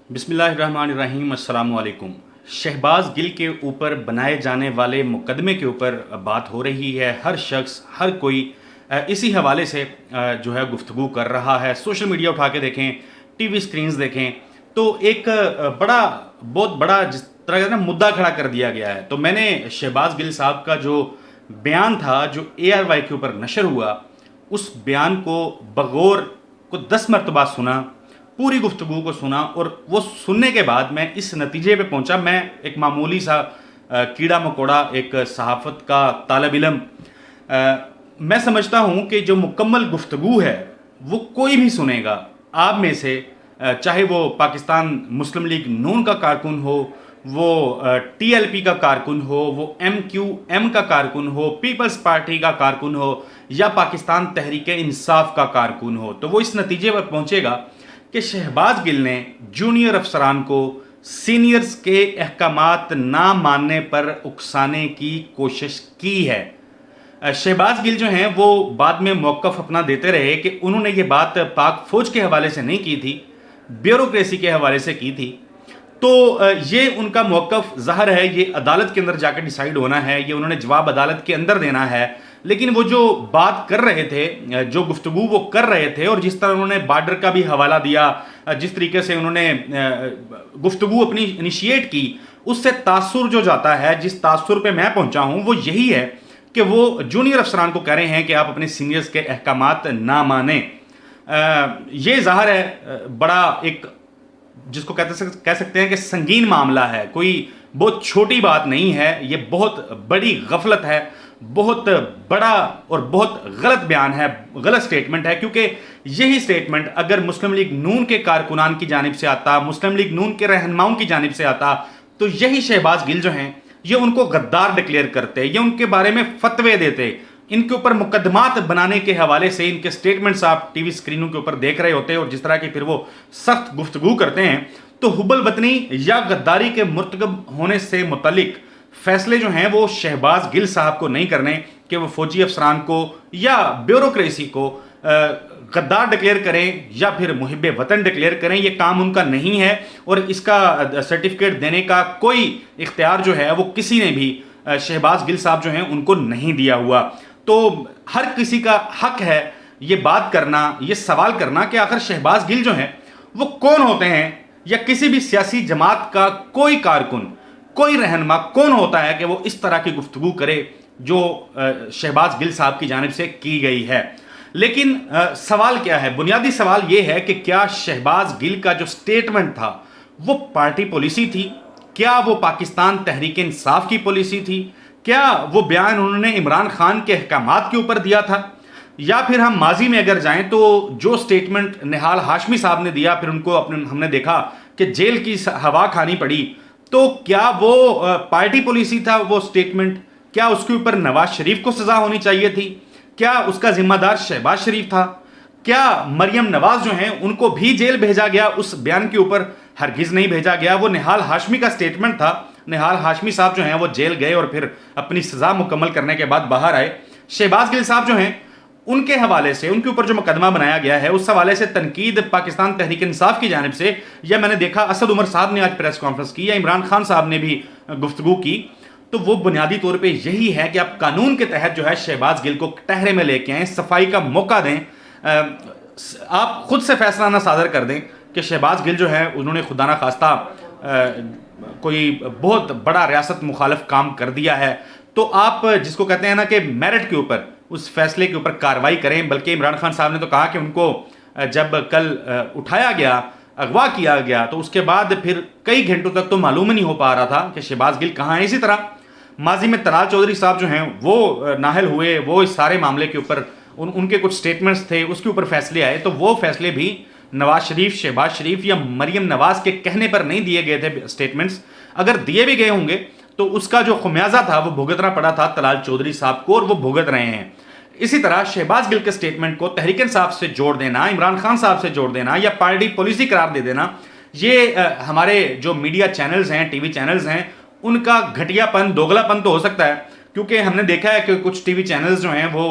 बिस्मिल्लाहिर्रहमानिर्रहीम। अस्सलाम वालेकुम। शहबाज गिल के ऊपर बनाए जाने वाले मुकदमे के ऊपर बात हो रही है। हर शख्स, हर कोई इसी हवाले से जो है गुफ्तगू कर रहा है। सोशल मीडिया उठा के देखें, टीवी स्क्रीन्स देखें, तो एक बहुत बड़ा जिस तरह का ना मुद्दा खड़ा कर दिया गया है। तो मैंने शहबाज गिल साहब का जो बयान था, जो ARY के ऊपर नशर हुआ, उस बयान को बगौर को 10 मरतबा सुना, पूरी गुफ्तगू को सुना, और वो सुनने के बाद मैं इस नतीजे पे पहुंचा। मैं एक मामूली सा कीड़ा मकोड़ा, एक सहाफ़त का तालिब इल्म, मैं समझता हूं कि जो मुकम्मल गुफ्तगू है वो कोई भी सुनेगा। आप में से चाहे वो पाकिस्तान मुस्लिम लीग नून का कारकुन हो, वो TLP का कारकुन हो, वो MQM का कारकुन हो, पीपल्स पार्टी का कारकुन हो, या पाकिस्तान तहरीक इंसाफ का कारकुन हो, तो वो इस नतीजे पर पहुंचेगा कि शहबाज गिल ने जूनियर अफसरान को सीनियर्स के अहकामात ना मानने पर उकसाने की कोशिश की है। शहबाज गिल जो हैं वो बाद में मौक़िफ़ अपना देते रहे कि उन्होंने ये बात पाक फ़ौज के हवाले से नहीं की थी, ब्यूरोक्रेसी के हवाले से की थी। तो ये उनका मौक़िफ़ ज़ाहिर है, ये अदालत के अंदर जाकर डिसाइड होना है, ये उन्होंने जवाब अदालत के अंदर देना है। लेकिन वो जो बात कर रहे थे, जो गुफ्तगू वो कर रहे थे, और जिस तरह उन्होंने बॉर्डर का भी हवाला दिया, जिस तरीके से उन्होंने गुफ्तगू अपनी इनिशिएट की, उससे तासुर जो जाता है, जिस तासुर पे मैं पहुंचा हूं, वो यही है कि वो जूनियर अफसरान को कह रहे हैं कि आप अपने सीनियर्स के अहकामात ना माने। ये ज़ाहिर है बड़ा एक, जिसको कह सकते हैं कि संगीन मामला है, कोई बहुत छोटी बात नहीं है। ये बहुत बड़ी गफलत है, बहुत बड़ा और बहुत गलत बयान है, गलत स्टेटमेंट है। क्योंकि यही स्टेटमेंट अगर मुस्लिम लीग नून के कारकुनान की जानिब से आता, मुस्लिम लीग नून के रहनुमाओं की जानिब से आता, तो यही शहबाज गिल जो हैं ये उनको गद्दार डिक्लेयर करते, ये उनके बारे में फतवे देते, इनके ऊपर मुकदमात बनाने के हवाले से इनके स्टेटमेंट्स आप टीवी स्क्रीनों के ऊपर देख रहे होते हैं, और जिस तरह की फिर वो सख्त गुफ्तगू करते हैं। तो हुबल वतनी या गद्दारी के मुर्तकब होने से मुतल्लिक फैसले जो हैं वो शहबाज गिल साहब को नहीं करने कि वो फौजी अफसरान को या ब्यूरोक्रेसी को गद्दार डिक्लेयर करें या फिर मुहिब्बे वतन डिक्लेयर करें। ये काम उनका नहीं है, और इसका सर्टिफिकेट देने का कोई इख्तियार जो है वो किसी ने भी शहबाज गिल साहब जो हैं उनको नहीं दिया हुआ। तो हर किसी का हक है ये बात करना, ये सवाल करना कि आखिर शहबाज गिल जो हैं वो कौन होते हैं, या किसी भी सियासी जमात का कोई कारकुन, कोई रहनुमा कौन होता है कि वो इस तरह की गुफ्तगू करे जो शहबाज गिल साहब की जानिब से की गई है। लेकिन सवाल क्या है, बुनियादी सवाल ये है कि क्या शहबाज गिल का जो स्टेटमेंट था वो पार्टी पॉलिसी थी? क्या वो पाकिस्तान तहरीक इंसाफ की पॉलिसी थी? क्या वो बयान उन्होंने इमरान खान के अहकामात के ऊपर दिया था? या फिर हम माजी में अगर जाएं तो जो स्टेटमेंट निहाल हाशमी साहब ने दिया, फिर उनको हमने देखा कि जेल की हवा खानी पड़ी, तो क्या वो पार्टी पॉलिसी था वो स्टेटमेंट? क्या उसके ऊपर नवाज शरीफ को सजा होनी चाहिए थी? क्या उसका जिम्मेदार शहबाज शरीफ था? क्या मरियम नवाज जो हैं उनको भी जेल भेजा गया उस बयान के ऊपर? हरगिज नहीं भेजा गया। वो निहाल हाशमी का स्टेटमेंट था। निहाल हाशमी साहब जो हैं वो जेल गए और फिर अपनी सजा मुकम्मल करने के बाद बाहर आए। शहबाज गिल साहब जो हैं उनके हवाले से, उनके ऊपर जो मुकदमा बनाया गया है उस हवाले से तनकीद पाकिस्तान तहरीक इंसाफ की जानिब से, या मैंने देखा असद उमर साहब ने आज प्रेस कॉन्फ्रेंस की, या इमरान खान साहब ने भी गुफ्तगू की, तो वो बुनियादी तौर पे यही है कि आप कानून के तहत जो है शहबाज गिल को टहरे में लेके आएँ, सफाई का मौका दें। आप खुद से फैसला ना सादर कर दें कि शहबाज गिल जो है उन्होंने खुदा ना खास्ता कोई बहुत बड़ा रियासत मुखालिफ काम कर दिया है। तो आप जिसको कहते हैं ना कि मेरिट के ऊपर, उस फैसले के ऊपर कार्रवाई करें। बल्कि इमरान खान साहब ने तो कहा कि उनको जब कल उठाया गया, अगवा किया गया, तो उसके बाद फिर कई घंटों तक तो मालूम ही नहीं हो पा रहा था कि शहबाज गिल कहाँ है। इसी तरह माजी में तलाल चौधरी साहब जो हैं वो नाहल हुए, वो इस सारे मामले के ऊपर उनके कुछ स्टेटमेंट्स थे, उसके ऊपर फैसले आए, तो वो फैसले भी नवाज शरीफ, शहबाज शरीफ या मरियम नवाज के कहने पर नहीं दिए गए थे स्टेटमेंट्स। अगर दिए भी गए होंगे तो उसका जो खुमियाजा था वो भुगतना पड़ा था तलाल चौधरी साहब को, और वो भुगत रहे हैं। इसी तरह शहबाज गिल के स्टेटमेंट को तहरीक इंसाफ से जोड़ देना, इमरान खान साहब से जोड़ देना, या पार्टी पॉलिसी करार दे देना, ये हमारे जो मीडिया चैनल्स हैं, टीवी चैनल्स हैं, उनका घटियापन, दोगलापन तो हो सकता है। क्योंकि हमने देखा है कि कुछ टीवी चैनल्स जो हैं वो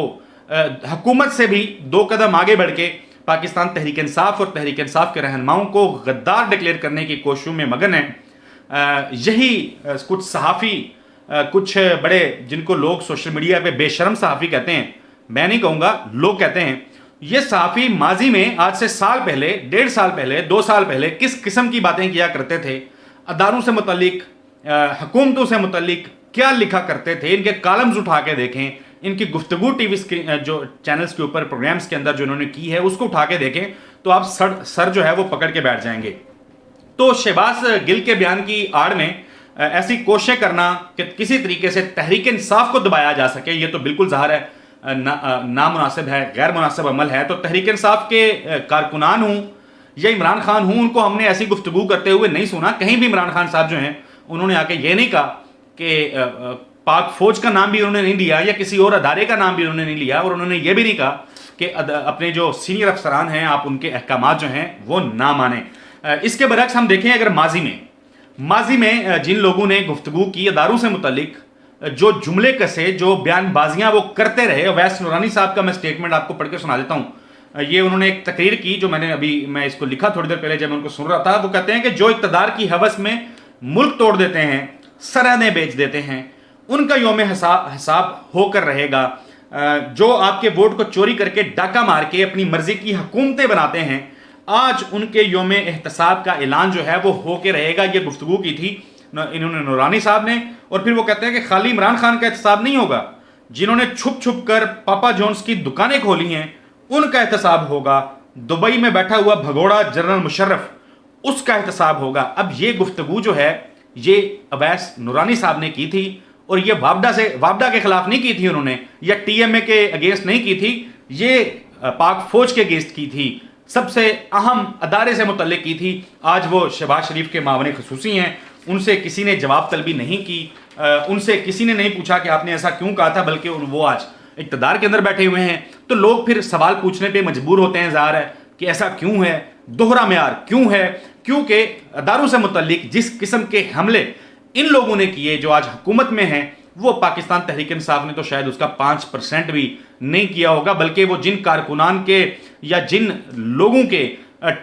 हुकूमत से भी 2 कदम आगे बढ़ के پاکستان تحریک انصاف اور تحریک انصاف کے رہنماؤں کو غدار ڈکلیئر کرنے کی کوششوں میں مگن ہیں۔ یہی کچھ صحافی، کچھ بڑے جن کو لوگ سوشل میڈیا پہ بے شرم صحافی کہتے ہیں، میں نہیں کہوں گا، لوگ کہتے ہیں، یہ صحافی ماضی میں آج سے سال پہلے، 1.5 سال پہلے، 2 سال پہلے کس قسم کی باتیں کیا کرتے تھے، اداروں سے متعلق، حکومتوں سے متعلق کیا لکھا کرتے تھے، ان کے کالمز اٹھا کے دیکھیں، ان کی گفتگو ٹی وی جو چینلز کے اوپر پروگرامز کے اندر جو انہوں نے کی ہے اس کو اٹھا کے دیکھیں تو آپ سر جو ہے وہ پکڑ کے بیٹھ جائیں گے۔ تو شہباز گل کے بیان کی آڑ میں ایسی کوششیں کرنا کہ کسی طریقے سے تحریک انصاف کو دبایا جا سکے، یہ تو بالکل ظاہر ہے نامناسب ہے، غیر مناسب عمل ہے۔ تو تحریک انصاف کے کارکنان ہوں یا عمران خان ہوں، ان کو ہم نے ایسی گفتگو کرتے ہوئے نہیں سنا۔ کہیں بھی عمران خان صاحب جو ہیں انہوں نے آ کے یہ نہیں کہا کہ پاک فوج کا نام بھی انہوں نے نہیں لیا یا کسی اور ادارے کا نام بھی انہوں نے نہیں لیا، اور انہوں نے یہ بھی نہیں کہا کہ اپنے جو سینئر افسران ہیں آپ ان کے احکامات جو ہیں وہ نہ مانیں۔ اس کے برعکس ہم دیکھیں اگر ماضی میں جن لوگوں نے گفتگو کی اداروں سے متعلق، جو جملے کسے، جو بیان بازیاں وہ کرتے رہے، اویس نورانی صاحب کا میں سٹیٹمنٹ آپ کو پڑھ کے سنا دیتا ہوں۔ یہ انہوں نے ایک تقریر کی جو میں اس کو لکھا تھوڑی دیر پہلے جب میں ان کو سن رہا تھا۔ وہ کہتے ہیں کہ جو اقتدار کی ہوس میں ملک توڑ دیتے ہیں، سرحدیں بیچ دیتے ہیں، ان کا یوم حساب ہو کر رہے گا۔ جو آپ کے ووٹ کو چوری کر کے ڈاکہ مار کے اپنی مرضی کی حکومتیں بناتے ہیں، آج ان کے یوم احتساب کا اعلان جو ہے وہ ہو کے رہے گا۔ یہ گفتگو کی تھی انہوں نے نورانی صاحب نے، اور پھر وہ کہتے ہیں کہ خالی عمران خان کا احتساب نہیں ہوگا، جنہوں نے چھپ چھپ کر پاپا جونز کی دکانیں کھولی ہیں ان کا احتساب ہوگا، دبئی میں بیٹھا ہوا بھگوڑا جنرل مشرف اس کا احتساب ہوگا۔ اب یہ گفتگو جو ہے یہ اویس نورانی صاحب نے کی تھی، اور یہ وابڈا کے خلاف نہیں کی تھی انہوں نے، یا ٹی ایم اے کے اگینسٹ نہیں کی تھی، یہ پاک فوج کے اگینسٹ کی تھی، سب سے اہم ادارے سے متعلق کی تھی۔ آج وہ شہباز شریف کے معاون خصوصی ہیں، ان سے کسی نے جواب طلبی نہیں کی، ان سے کسی نے نہیں پوچھا کہ آپ نے ایسا کیوں کہا تھا، بلکہ وہ آج اقتدار کے اندر بیٹھے ہوئے ہیں۔ تو لوگ پھر سوال پوچھنے پہ مجبور ہوتے ہیں، ظاہر ہے کہ ایسا کیوں ہے، دوہرا معیار کیوں ہے؟ کیونکہ اداروں سے متعلق جس قسم کے حملے ان لوگوں نے کیے جو آج حکومت میں ہیں، وہ پاکستان تحریک انصاف نے تو شاید اس کا 5% بھی نہیں کیا ہوگا، بلکہ وہ جن کارکنان کے یا جن لوگوں کے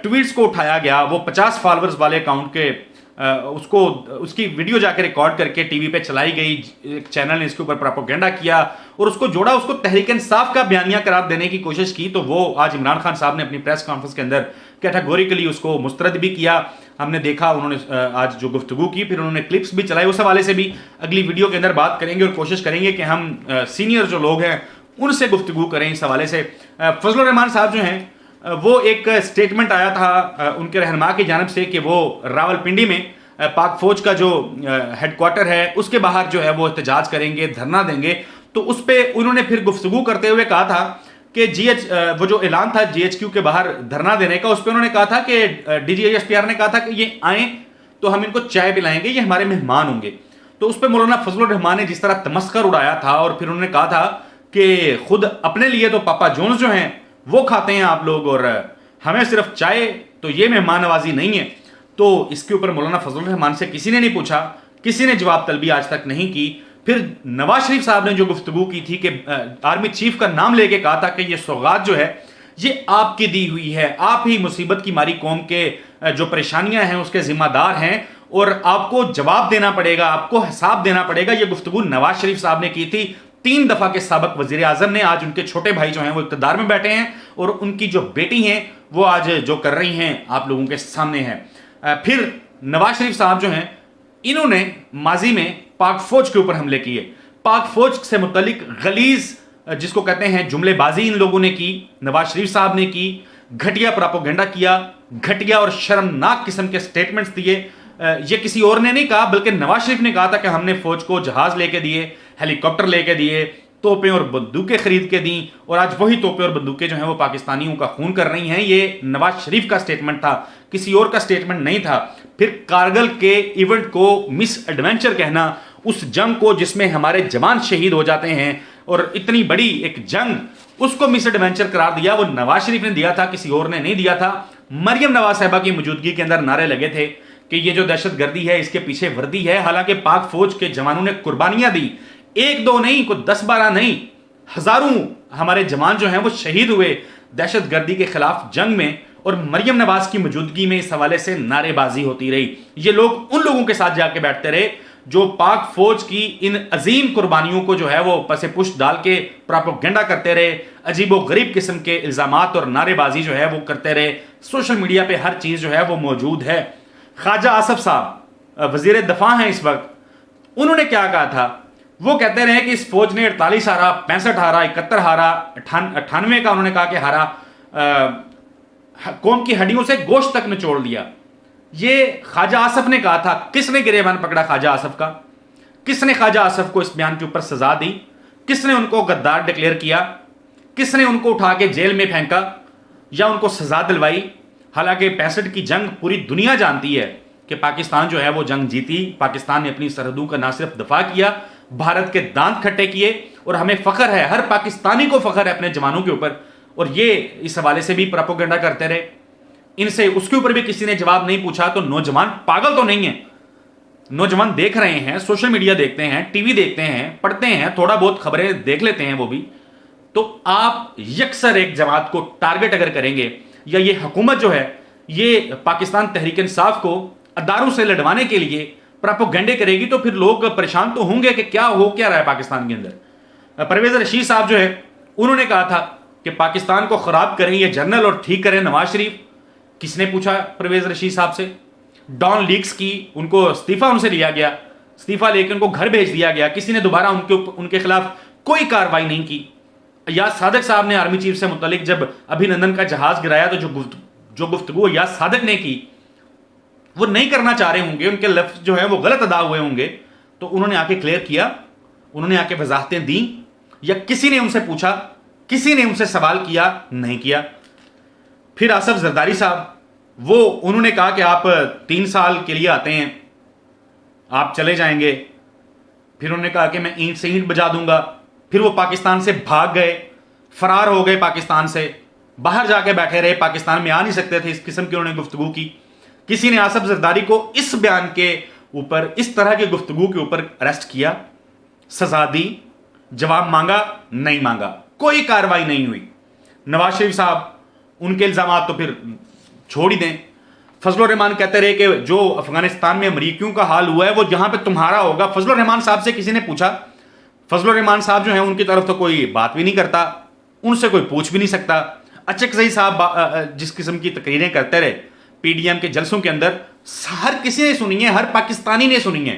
ٹویٹس کو اٹھایا گیا، وہ 50 فالورز والے اکاؤنٹ کے اس کی ویڈیو جا کے ریکارڈ کر کے ٹی وی پہ چلائی گئی، ایک چینل نے اس کے اوپر پروپیگنڈا کیا اور اس کو جوڑا، اس کو تحریک انصاف کا بیانیہ قرار دینے کی کوشش کی، تو وہ آج عمران خان صاحب نے اپنی پریس کانفرنس کے اندر کیٹاگوریکلی اس کو مسترد بھی کیا۔ ہم نے دیکھا انہوں نے آج جو گفتگو کی، پھر انہوں نے کلپس بھی چلائے، اس حوالے سے بھی اگلی ویڈیو کے اندر بات کریں گے اور کوشش کریں گے کہ ہم سینئر جو لوگ ہیں ان سے گفتگو کریں اس حوالے سے۔ فضل الرحمان صاحب جو ہیں وہ ایک سٹیٹمنٹ آیا تھا ان کے رہنما کی جانب سے کہ وہ راول پنڈی میں پاک فوج کا جو ہیڈ کوارٹر ہے اس کے باہر جو ہے وہ احتجاج کریں گے، دھرنا دیں گے۔ تو اس پہ انہوں نے پھر گفتگو کرتے ہوئے کہا تھا کہ وہ جو اعلان تھا جی ایچ کیو کے باہر دھرنا دینے کا، اس پہ انہوں نے کہا تھا کہ D G S P R نے کہا تھا کہ یہ آئیں تو ہم ان کو چائے پلائیں گے، یہ ہمارے مہمان ہوں گے۔ تو اس پہ مولانا فضل الرحمان نے جس طرح تمسخر اڑایا تھا، اور پھر انہوں نے کہا تھا کہ خود اپنے لیے تو پاپا جونز جو ہیں وہ کھاتے ہیں آپ لوگ، اور ہمیں صرف چائے، تو یہ مہمان نوازی نہیں ہے۔ تو اس کے اوپر مولانا فضل الرحمان سے کسی نے نہیں پوچھا، کسی نے جواب طلبی آج تک نہیں کی۔ پھر نواز شریف صاحب نے جو گفتگو کی تھی کہ آرمی چیف کا نام لے کے کہا تھا کہ یہ سوغات جو ہے یہ آپ کی دی ہوئی ہے، آپ ہی مصیبت کی ماری قوم کے جو پریشانیاں ہیں اس کے ذمہ دار ہیں، اور آپ کو جواب دینا پڑے گا، آپ کو حساب دینا پڑے گا۔ یہ گفتگو نواز شریف صاحب نے کی تھی۔ 3 دفعہ کے سابق وزیر اعظم نے، آج ان کے چھوٹے بھائی جو ہیں وہ اقتدار میں بیٹھے ہیں، اور ان کی جو بیٹی ہیں وہ آج جو کر رہی ہیں آپ لوگوں کے سامنے ہیں۔ پھر نواز شریف صاحب جو ہیں انہوں نے ماضی میں پاک فوج کے اوپر حملے کیے، پاک فوج سے متعلق غلیظ جس کو کہتے ہیں جملے بازی ان لوگوں نے کی، نواز شریف صاحب نے کی، گھٹیا پراپوگنڈا کیا، گھٹیا اور شرمناک قسم کے سٹیٹمنٹس دیے۔ یہ کسی اور نے نہیں کہا، بلکہ نواز شریف نے کہا تھا کہ ہم نے فوج کو جہاز لے کے دیے، ہیلی کاپٹر لے کے دیے، توپیں اور بندوقیں خرید کے دیں، اور آج وہی توپیں اور بندوقیں جو ہیں وہ پاکستانیوں کا خون کر رہی ہیں۔ یہ نواز شریف کا سٹیٹمنٹ تھا، کسی اور کا سٹیٹمنٹ نہیں تھا۔ پھر کارگل کے ایونٹ کو مس ایڈونچر کہنا، اس جنگ کو جس میں ہمارے جوان شہید ہو جاتے ہیں، اور اتنی بڑی ایک جنگ، اس کو مس ایڈونچر قرار دیا، وہ نواز شریف نے دیا تھا، کسی اور نے نہیں دیا تھا۔ مریم نواز صاحبہ کی موجودگی کے اندر نعرے لگے تھے کہ یہ جو دہشت گردی ہے اس کے پیچھے وردی ہے، حالانکہ پاک فوج کے جوانوں نے قربانیاں دی، 1 2 نہیں، کوئی 10 12 نہیں، ہزاروں ہمارے جوان جو ہیں وہ شہید ہوئے दहशत गर्दी के खिलाफ जंग में और मरियम नवाज की मौजूदगी में इस हवाले से नारेबाजी होती रही। ये लोग उन लोगों के साथ जाके बैठते रहे जो पाक फौज की इन अजीम कुर्बानियों को जो है वो पसे पुष्ट डाल के प्रोपेगेंडा करते रहे, अजीबो गरीब किस्म के इल्जामात और नारेबाजी जो है वो करते रहे। सोशल मीडिया पे हर चीज़ जो है वो मौजूद है। ख्वाजा आसफ साहब वजीर दफा हैं इस वक्त, उन्होंने क्या कहा था? वो कहते रहे कि इस फौज ने 48 हारा, 65 हारा, 71 हारा, 98 का उन्होंने कहा कि हारा, कौम की हड्डियों से गोश्त तक निचोड़ दिया। ये ख्वाजा आसफ ने कहा था। किसने गिरेबान पकड़ा ख्वाजा आसफ का? किसने ख्वाजा आसफ को इस बयान के ऊपर सजा दी? किसने उनको गद्दार डिक्लेयर किया? किसने उनको उठा के जेल में फेंका या उनको सजा दिलवाई? हालांकि 65 की जंग पूरी दुनिया जानती है कि पाकिस्तान जो है वो जंग जीती। पाकिस्तान ने अपनी सरहदों का ना सिर्फ दफा किया, भारत के दांत खट्टे किए, और हमें फख्र है, हर पाकिस्तानी को फख्र है अपने जवानों के ऊपर। और ये इस हवाले से भी प्रोपेगेंडा करते रहे। इनसे उसके ऊपर भी किसी ने जवाब नहीं पूछा। तो नौजवान पागल तो नहीं है, नौजवान देख रहे हैं, सोशल मीडिया देखते हैं, टीवी देखते हैं, पढ़ते हैं, थोड़ा बहुत खबरें देख लेते हैं वो भी। तो आप यकसर एक जमात को टारगेट अगर करेंगे, या ये हुकूमत जो है ये पाकिस्तान तहरीक इंसाफ को अदारों से लड़वाने के लिए प्रोपेगेंडे करेगी, तो फिर लोग परेशान तो होंगे कि क्या हो क्या रहा है पाकिस्तान के अंदर। परवेज रशीद साहब जो है उन्होंने कहा था कि पाकिस्तान को खराब करें ये जनरल और ठीक करें नवाज शरीफ। किसने पूछा परवेज रशीद साहब से? डॉन लीक्स की उनको इस्तीफा उनसे लिया गया, इस्तीफा लेकर उनको घर भेज दिया गया। किसी ने दोबारा उनके खिलाफ कोई कार्रवाई नहीं की। याद सादक साहब ने आर्मी चीफ से मुतलिक जब अभिनंदन का जहाज गिराया तो जो गुफ्तगू याद सादक ने की वो नहीं करना चाह रहे होंगे, उनके लफ्ज जो है वो गलत अदा हुए होंगे, तो उन्होंने आके क्लियर किया, उन्होंने आके वजाहतें दी। या किसी ने उनसे पूछा, किसी ने उनसे सवाल किया? नहीं किया। फिर आसफ जरदारी साहब, वो उन्होंने कहा कि आप 3 साल के लिए आते हैं, आप चले जाएंगे। फिर उन्होंने कहा कि मैं ईंट से ईंट बजा दूंगा। फिर वो पाकिस्तान से भाग गए, फरार हो गए पाकिस्तान से, बाहर जाके बैठे रहे, पाकिस्तान में आ नहीं सकते थे। इस किस्म की उन्होंने गुफ्तगू की। किसी ने आसफ जरदारी को इस बयान के ऊपर, इस तरह की गुफ्तगू के ऊपर अरेस्ट किया, सजा दी, जवाब मांगा? नहीं मांगा, कोई कार्रवाई नहीं हुई। नवाज शरीफ साहब, उनके इल्जामात तो फिर छोड़ ही दें। फजलुर रहमान कहते रहे कि जो अफगानिस्तान में अमरीकियों का हाल हुआ है वो यहां पे तुम्हारा होगा। फजलुर रहमान साहब से किसी ने पूछा? फजलुर रहमान साहब जो है उनकी तरफ तो कोई बात भी नहीं करता, उनसे कोई पूछ भी नहीं सकता। अचकज़ई साहब जिस किस्म की तकरीरें करते रहे पीडीएम के जलसों के अंदर, हर किसी ने सुनी है, हर पाकिस्तानी ने सुनी है।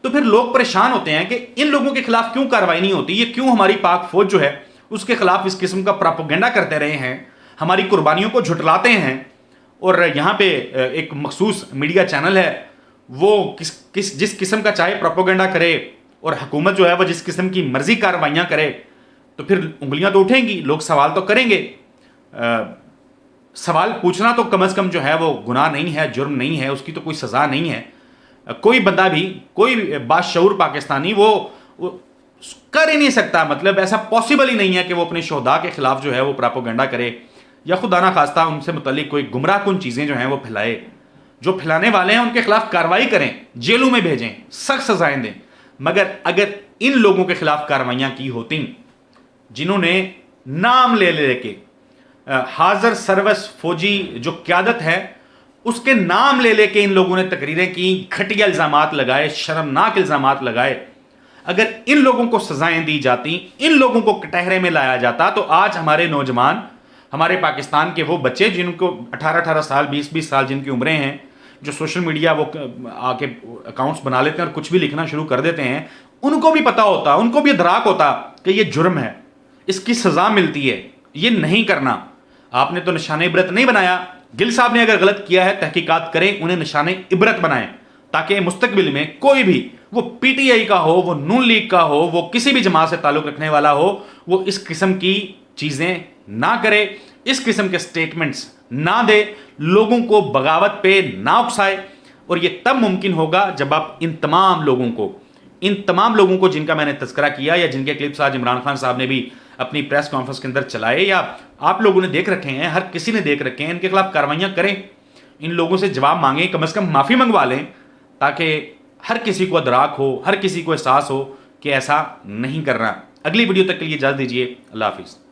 तो फिर लोग परेशान होते हैं कि इन लोगों के खिलाफ क्यों कार्रवाई नहीं होती, ये क्यों हमारी पाक फौज जो है उसके खिलाफ इस किस्म का प्रोपेगेंडा करते रहे हैं, हमारी कुर्बानियों को झुटलाते हैं। और यहाँ पे एक मखसूस मीडिया चैनल है, वो जिस किस्म का चाहे प्रोपेगेंडा करे और हुकूमत जो है वो जिस किस्म की मर्जी कार्रवाइयाँ करे, तो फिर उंगलियाँ तो उठेंगी, लोग सवाल तो करेंगे। सवाल पूछना तो कम से कम जो है वो गुनाह नहीं है, जुर्म नहीं है, उसकी तो कोई सज़ा नहीं है। कोई बंदा भी, कोई बाशऊर पाकिस्तानी वो कर ही नहीं सकता, मतलब ऐसा पॉसिबल ही नहीं है कि वो अपने शोहदा के खिलाफ जो है वो प्रोपेगेंडा करे या खुदा ना खास्ता उनसे मुतल्लिक कोई गुमराह कुन चीज़ें जो हैं वो फैलाए। जो फैलाने वाले हैं उनके खिलाफ कार्रवाई करें, जेलों में भेजें, सख्त सजाएं दें। मगर अगर इन लोगों के खिलाफ कार्रवाइयाँ की होती जिन्होंने नाम ले लेके हाजर सर्वस फौजी जो क्यादत है उसके नाम ले लेके इन लोगों ने तकरीरें की, घटिया इल्ज़ामात लगाए, शर्मनाक इल्ज़ामात लगाए, अगर इन लोगों को सजाएं दी जाती, इन लोगों को कटहरे में लाया जाता, तो आज हमारे नौजवान, हमारे पाकिस्तान के वो बच्चे जिनको 18-18 साल, 20-20 साल जिनकी उम्रें हैं, जो सोशल मीडिया वो आके अकाउंट्स बना लेते हैं और कुछ भी लिखना शुरू कर देते हैं, उनको भी पता होता, उनको भी इदराक होता कि ये जुर्म है, इसकी सज़ा मिलती है, ये नहीं करना। आपने तो निशाने इबरत नहीं बनाया। गिल साहब ने अगर गलत किया है तहकीकात करें, उन्हें निशाने इबरत बनाएं, ताकि मुस्तकबिल में कोई भी, वो पीटीआई का हो, वो नून लीग का हो, वो किसी भी जमात से ताल्लुक़ रखने वाला हो, वो इस किस्म की चीज़ें ना करे, इस किस्म के स्टेटमेंट्स ना दे, लोगों को बगावत पे ना उकसाए। और ये तब मुमकिन होगा जब आप इन तमाम लोगों को जिनका मैंने तज़किरा किया या जिनके क्लिप्स आज इमरान खान साहब ने भी अपनी प्रेस कॉन्फ्रेंस के अंदर चलाए या आप लोगों ने देख रखे हैं, हर किसी ने देख रखे हैं, इनके खिलाफ कार्रवाइयाँ करें, इन लोगों से जवाब मांगें, कम से कम माफ़ी मंगवा लें, ताकि हर किसी को अदराक हो, हर किसी को एहसास हो कि ऐसा नहीं करना। अगली वीडियो तक के लिए इजाज़त दीजिए। अल्लाह हाफिज़।